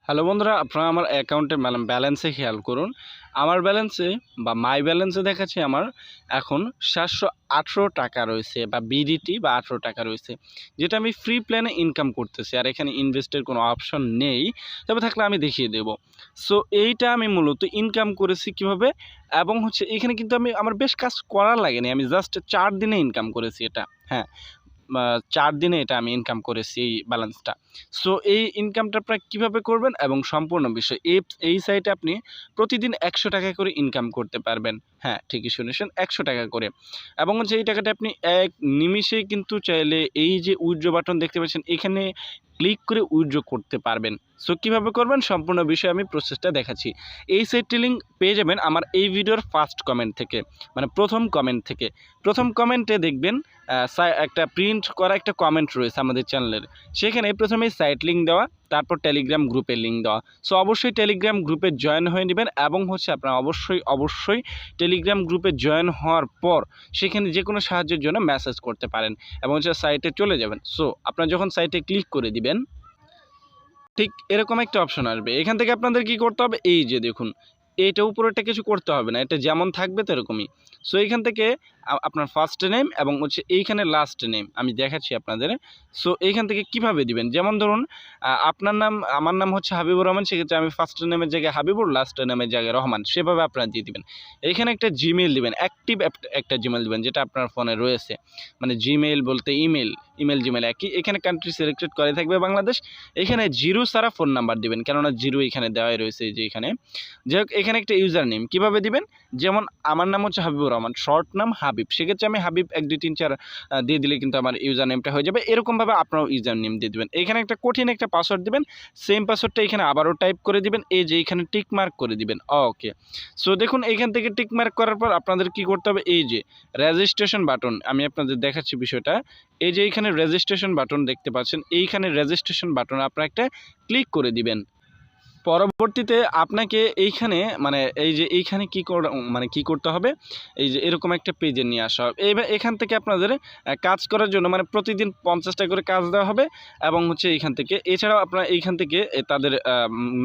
Hello বন্ধুরা, আপনারা আমার অ্যাকাউন্টে ব্যালেন্সে খেয়াল করুন। আমার ব্যালেন্সে বা মাই ব্যালেন্সে দেখাচ্ছে আমার এখন 718 টাকা রয়েছে বা বিডিটি বা 18 টাকা রয়েছে, যেটা আমি ফ্রি প্ল্যানে ইনকাম করতেছি। আর এখানে ইনভেস্টের কোনো অপশন নেই, তবে থাকলে আমি দেখিয়ে দেব। সো এইটা আমি মূলত ইনকাম করেছি কিভাবে, এবং হচ্ছে এখানে কিন্তু আমার বেশ কাজ করার লাগেনি, আমি জাস্ট 4 দিনে ইনকাম করেছি এটা। হ্যাঁ, 4 দিনে এটা আমি ইনকাম করেছি এই ব্যালেন্সটা। সো এই ইনকামটা আপনারা কীভাবে করবেন এবং সম্পূর্ণ বিষয় এই সাইটে আপনি প্রতিদিন 100 টাকা করে ইনকাম করতে পারবেন। হ্যাঁ, ঠিকই শুনেছেন, 100 টাকা করে। এবং হচ্ছে এই টাকাটা আপনি এক নিমিষেই কিন্তু চাইলে এই যে উইথড্র বাটন দেখতে পাচ্ছেন, এখানে ক্লিক করে উইথড্র করতে পারবেন। সো কীভাবে করবেন সম্পূর্ণ বিষয়ে আমি প্রসেসটা দেখাচ্ছি। এই সাইটটির লিঙ্ক পেয়ে যাবেন আমার এই ভিডিওর ফার্স্ট কমেন্ট থেকে, মানে প্রথম কমেন্ট থেকে। প্রথম কমেন্টে দেখবেন একটা প্রিন্ট করা একটা কমেন্ট রয়েছে আমাদের চ্যানেলের। সেখানে প্রথমেই সাইট লিঙ্ক দেওয়া, তারপর টেলিগ্রাম গ্রুপের লিঙ্ক দেওয়া। সো অবশ্যই টেলিগ্রাম গ্রুপে জয়েন হয়ে নেবেন, এবং হচ্ছে আপনারা অবশ্যই টেলিগ্রাম গ্রুপে জয়েন হওয়ার পর সেখানে যে কোনো সাহায্যের জন্য মেসেজ করতে পারেন, এবং হচ্ছে সাইটে চলে যাবেন। সো আপনারা যখন সাইটে ক্লিক করে দিবেন, ঠিক এরকম একটা অপশন আসবে। এখান থেকে আপনাদের কি করতে হবে, এই যে দেখুন, এইটা উপরেরটা কিছু করতে হবে না, এটা যেমন থাকবে তেরকমই। সো এইখান থেকে আপনার ফার্স্ট নেম এবং হচ্ছে এইখানে লাস্ট নেম আমি দেখাচ্ছি আপনাদের। সো এইখান থেকে কিভাবে দিবেন, যেমন ধরুন আপনার নাম, আমার নাম হচ্ছে হাবিবুর রহমান, সেক্ষেত্রে আমি ফার্স্ট নেমের জায়গায় হাবিবুর, লাস্ট নেমের জায়গায় রহমান, সেভাবে আপনারা দিয়ে দিবেন। এইখানে একটা জিমেইল দিবেন, অ্যাক্টিভ একটা জিমেইল দিবেন যেটা আপনার ফোনে রয়েছে, মানে জিমেইল বলতে ইমেল জিমেইল একই। এখানে কান্ট্রি সিলেক্টেড করে থাকবে বাংলাদেশ। এখানে জিরো ছাড়া ফোন নাম্বার দিবেন, কেননা জিরো এখানে দেওয়াই রয়েছে, যে এখানে। যাই হোক, এখানে একটা ইউজার নেম কীভাবে দিবেন, যেমন আমার নাম হচ্ছে হাবিবুর রহমান, শর্ট নাম হাবিব, সেক্ষেত্রে আমি হাবিব 1 2 3 4 দিয়ে দিলে কিন্তু আমার ইউজার নেমটা হয়ে যাবে। এরকমভাবে আপনারাও ইউজার নেম দিয়ে দেবেন। এখানে একটা কঠিন একটা পাসওয়ার্ড দিবেন, সেম পাসওয়ার্ডটা এখানে আবারও টাইপ করে দিবেন, এই যে এখানে টিক মার্ক করে দিবেন। ওকে, সো দেখুন এইখান থেকে টিক মার্ক করার পর আপনাদের কি করতে হবে, এই যে রেজিস্ট্রেশন বাটন, আমি আপনাদের দেখাচ্ছি বিষয়টা। এই যে এইখানে রেজিস্ট্রেশন বাটন দেখতে পাচ্ছেন, এইখানে রেজিস্ট্রেশন বাটন আপনারা একটা ক্লিক করে দিবেন। পরবর্তীতে আপনাকে এইখানে এই যে এইখানে কি করতে হবে, এই যে এরকম একটা পেজে নিয়ে আসা হবে। এইবার এখান থেকে আপনাদের কাজ করার জন্য প্রতিদিন 50 টাকা করে কাজ দেওয়া হবে, এবং হচ্ছে এইখান থেকে এছাড়াও আপনারা এইখান থেকে তাদের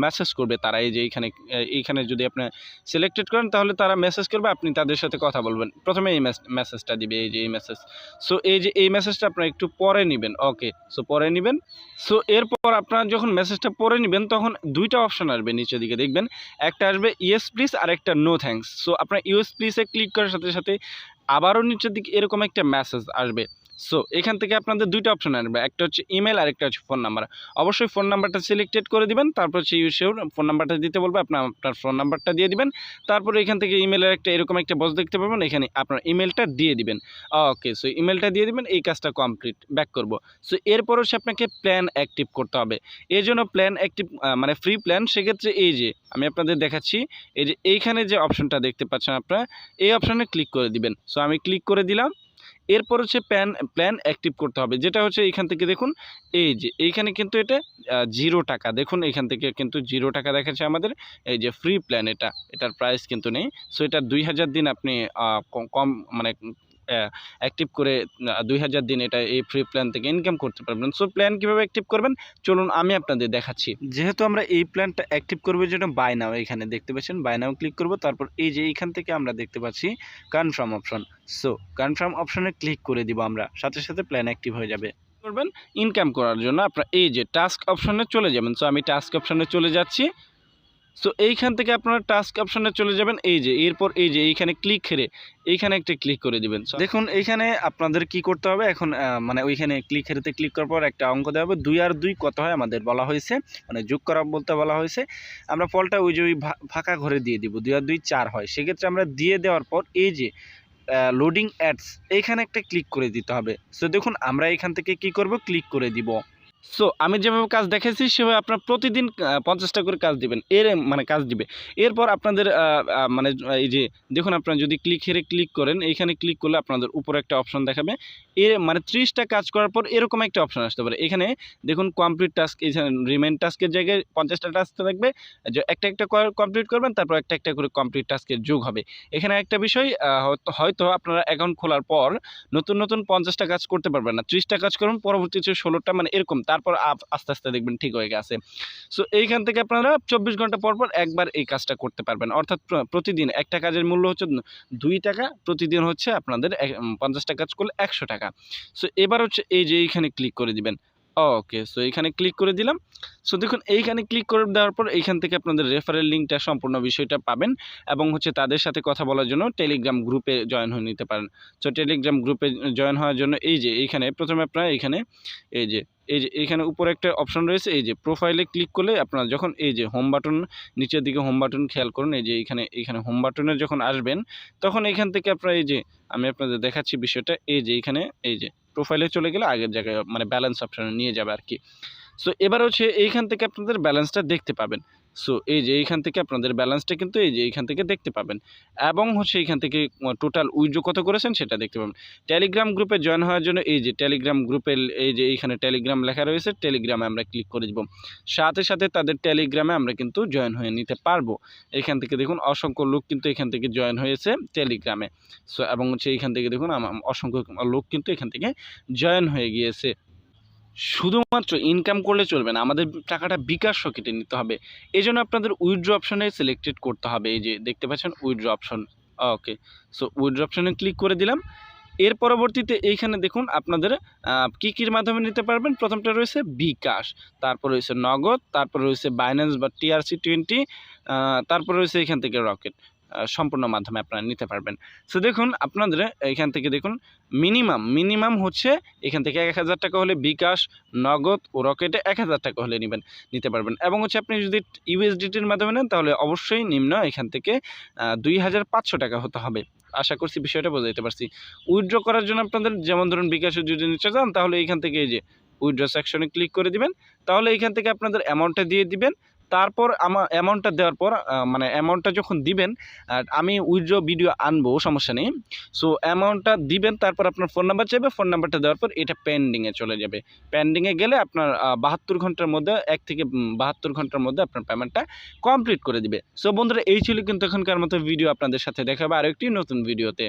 মেসেজ করবে তারা। এই যে এইখানে যদি আপনি সিলেক্টেড করেন তাহলে তারা মেসেজ করবে, আপনি তাদের সাথে কথা বলবেন। প্রথমে এই মেসেজটা দিবে, এই যে এই মেসেজ। সো এই যে এই মেসেজটা আপনারা একটু পরে নেবেন। ওকে, সো পরে নেবেন। সো এরপর আপনারা যখন মেসেজটা পড়ে নেবেন, তখন দুইটা অপশন আসবে নিচের দিকে দেখবেন, একটা আসবে ইয়েস প্লিজ আর একটা নো থ্যাঙ্কস। সো আপনার ইয়েস প্লিজে ক্লিক করার সাথে সাথে আবারও নিচের দিকে এরকম একটা মেসেজ আসবে। সো এখান থেকে আপনাদের দুইটা অপশন আসবে, একটা হচ্ছে ইমেল আর একটা হচ্ছে ফোন নাম্বার। অবশ্যই ফোন নাম্বারটা সিলেক্টেড করে দিবেন, তারপর হচ্ছে ইউশিওর ফোন নাম্বারটা দিতে বলবে, আপনার ফোন নাম্বারটা দিয়ে দিবেন। তারপরে এখান থেকে ইমেলের একটা এরকম একটা বক্স দেখতে পাবেন, এখানে আপনার ইমেলটা দিয়ে দিবেন। ওকে, সো ইমেলটা দিয়ে দিবেন, এই কাজটা কমপ্লিট। ব্যাক করব। সো এরপর হচ্ছে আপনাকে প্ল্যান অ্যাক্টিভ করতে হবে। এই জন্য প্ল্যান অ্যাক্টিভ ফ্রি প্ল্যান, সেক্ষেত্রে এই যে আমি আপনাদের দেখাচ্ছি, এই যে এইখানে যে অপশনটা দেখতে পাচ্ছেন আপনারা, এই অপশানে ক্লিক করে দিবেন। সো আমি ক্লিক করে দিলাম। এরপর হচ্ছে প্ল্যান অ্যাক্টিভ করতে হবে, যেটা হচ্ছে এইখান থেকে দেখুন, এই যে এইখানে কিন্তু এটা 0 টাকা, দেখুন এখান থেকে কিন্তু 0 টাকা দেখাচ্ছে আমাদের। এই যে ফ্রি প্ল্যান, এটার প্রাইস কিন্তু নেই। সো এটা 2000 দিন আপনি কম অ্যাক্টিভ করে 2000 দিন এটা এই ফ্রি প্ল্যান থেকে ইনকাম করতে পারবেন। সো প্ল্যান কীভাবে অ্যাক্টিভ করবেন চলুন আমি আপনাদের দেখাচ্ছি। যেহেতু আমরা এই প্ল্যানটা অ্যাক্টিভ করবো, যেটা বাই নাও, এখানে দেখতে পাচ্ছেন বাই নাও ক্লিক করব। তারপর এই যে এইখান থেকে আমরা দেখতে পাচ্ছি কনফার্ম অপশন। সো কনফার্ম অপশনে ক্লিক করে দিব আমরা, সাথে সাথে প্ল্যান অ্যাক্টিভ হয়ে যাবে। করবেন ইনকাম করার জন্য আপনার এই যে টাস্ক অপশনে চলে যাবেন। সো আমি টাস্ক অপশনে চলে যাচ্ছি। সো এইখান থেকে আপনারা টাস্ক অপশনে চলে যাবেন, এই যে এরপর এই যে এইখানে ক্লিক করে এইখানে একটা ক্লিক করে দিবেন। দেখুন এইখানে আপনাদের কি করতে হবে এখন, ওইখানে ক্লিক করার পর একটা অঙ্ক দেওয়া হবে, 2 আর 2 কত হয় আমাদের বলা হয়েছে, যোগ করা বলতে বলা হয়েছে। আমরা ফলটা ওই যে ওই ফাঁকা ঘরে দিয়ে দিব, 2 আর 2 4 হয়। সেক্ষেত্রে আমরা দিয়ে দেওয়ার পর এই যে লোডিং অ্যাডস, এইখানে একটা ক্লিক করে দিতে হবে। সো দেখুন আমরা এখান থেকে কি করব, ক্লিক করে দিব। সো আমি যেভাবে কাজ দেখাইছি সেভাবে আপনার প্রতিদিন 50 টাকা করে কাজ দিবেন, কাজ দিবে। এরপর আপনাদের এই যে দেখুন, আপনারা যদি ক্লিক করেন, এইখানে ক্লিক করলে আপনাদের উপরে একটা অপশন দেখাবে। 30টা কাজ করার পর এরকম একটা অপশন আসতে পারে। এখানে দেখুন কমপ্লিট টাস্ক, এখানে রিমেইন টাস্কের জায়গায় 50টা টাস্ক থাকবে, যে একটা কমপ্লিট করবেন, তারপর একটা করে কমপ্লিট টাস্কের যোগ হবে। এখানে একটা বিষয়, হয়তো আপনারা অ্যাকাউন্ট খোলার পর নতুন 50টা কাজ করতে পারবেন না, 30টা কাজ করুন, পরবর্তীতে 16টা, এরকম তারপর আস্তে আস্তে দেখবেন ঠিক হয়ে গেছে। সো এইখান থেকে আপনারা 24 ঘন্টা পর পর একবার এই কাজটা করতে পারবেন। অর্থাৎ প্রতিদিন একটা কাজের মূল্য হচ্ছে 2 টাকা, প্রতিদিন হচ্ছে আপনাদের 50টা কাজ করলে 100 টাকা। সো এবার হচ্ছে এই যে এইখানে ক্লিক করে দিবেন। ওকে, সো এইখানে ক্লিক করে দিলাম। সো দেখুন এইখানে ক্লিক করে দেওয়ার পর এইখান থেকে আপনাদের রেফারেল লিঙ্কটা সম্পূর্ণ বিষয়টা পাবেন এবং হচ্ছে তাদের সাথে কথা বলার জন্য টেলিগ্রাম গ্রুপে জয়েন হয়ে নিতে পারেন। সো টেলিগ্রাম গ্রুপে জয়েন হওয়ার জন্য এই যে এইখানে প্রথমে আপনারা এইখানে এইখানে উপরে একটা অপশন রয়েছে, এই যে প্রোফাইলে ক্লিক করলে আপনারা যখন এই যে হোম বাটন, নিচের দিকে হোম বাটন খেয়াল করুন, এই যে এইখানে হোম বাটনে যখন আসবেন তখন এইখান থেকে আপনারা এই যে আমি আপনাদের দেখাচ্ছি বিষয়টা, এই যে এইখানে এই যে প্রোফাইলে চলে গেলে আগের জায়গায় মানে ব্যালেন্স অপশনে নিয়ে যাবে আর কি। সো এবার হচ্ছে এইখান থেকে আপনাদের ব্যালেন্সটা দেখতে পাবেন। সো এই যে এইখান থেকে আপনাদের ব্যালেন্সটা কিন্তু এই যে এইখান থেকে দেখতে পাবেন এবং হচ্ছে এইখান থেকে টোটাল উইথড্র কত করেছেন সেটা দেখতে পাবেন। টেলিগ্রাম গ্রুপে জয়েন হওয়ার জন্য এই যে টেলিগ্রাম গ্রুপের এই যে এইখানে টেলিগ্রাম লেখা রয়েছে, টেলিগ্রামে আমরা ক্লিক করে দেব। সাথে সাথে তাদের টেলিগ্রামে আমরা কিন্তু জয়েন হয়ে নিতে পারবো। এখান থেকে দেখুন অসংখ্য লোক কিন্তু এখান থেকে জয়েন হয়েছে টেলিগ্রামে। সো এবং হচ্ছে এইখান থেকে দেখুন অসংখ্য লোক কিন্তু এখান থেকে জয়েন হয়ে গিয়েছে। শুধুমাত্র ইনকাম করলে চলবে না, আমাদের টাকাটা বিকাশ কেটে নিতে হবে। এই জন্য আপনাদের উইথড্র অপশনে সিলেক্টেড করতে হবে। এই যে দেখতে পাচ্ছেন উইথড্র অপশন। ওকে, সো উইথড্র অপশনে ক্লিক করে দিলাম। এর পরবর্তীতে এইখানে দেখুন আপনাদের কীর মাধ্যমে নিতে পারবেন। প্রথমটা রয়েছে বিকাশ, তারপর রয়েছে নগদ, তারপর রয়েছে বাইন্যান্স বা TRC20, তারপর রয়েছে এখান থেকে রকেট। সম্পূর্ণ মাধ্যমে আপনারা নিতে পারবেন। সো দেখুন আপনাদের এখান থেকে দেখুন মিনিমাম হচ্ছে এখান থেকে 1000 টাকা হলে বিকাশ, নগদ ও রকেটে 1000 টাকা হলে নিতে পারবেন এবং হচ্ছে আপনি যদি USDTর মাধ্যমে নেন তাহলে অবশ্যই নিম্ন এখান থেকে 2500 টাকা হতে হবে। আশা করছি বিষয়টা বোঝাইতে পারছি। উইথড্র করার জন্য আপনাদের যেমন ধরুন বিকাশে যদি নিতে চান তাহলে এইখান থেকে এই যে উইথড্র সেকশনে ক্লিক করে দিবেন। তাহলে এইখান থেকে আপনাদের অ্যামাউন্টটা দিয়ে দিবেন। তারপর অ্যামাউন্টটা দেওয়ার পর মানে অ্যামাউন্টটা যখন দিবেন, আমি উইথড্র ভিডিও আনবো, সমস্যা নেই। সো অ্যামাউন্টটা দিবেন, তারপর আপনার ফোন নাম্বার চাইবে, ফোন নাম্বারটা দেওয়ার পর এটা পেন্ডিংয়ে চলে যাবে। পেন্ডিংয়ে গেলে আপনার 72 ঘন্টার মধ্যে 1 থেকে 72 ঘন্টার মধ্যে আপনার পেমেন্টটা কমপ্লিট করে দিবে। সো বন্ধুরা এই ছিল কিন্তু এখনকার মতো ভিডিও, আপনাদের সাথে দেখা হবে আরেকটি নতুন ভিডিওতে।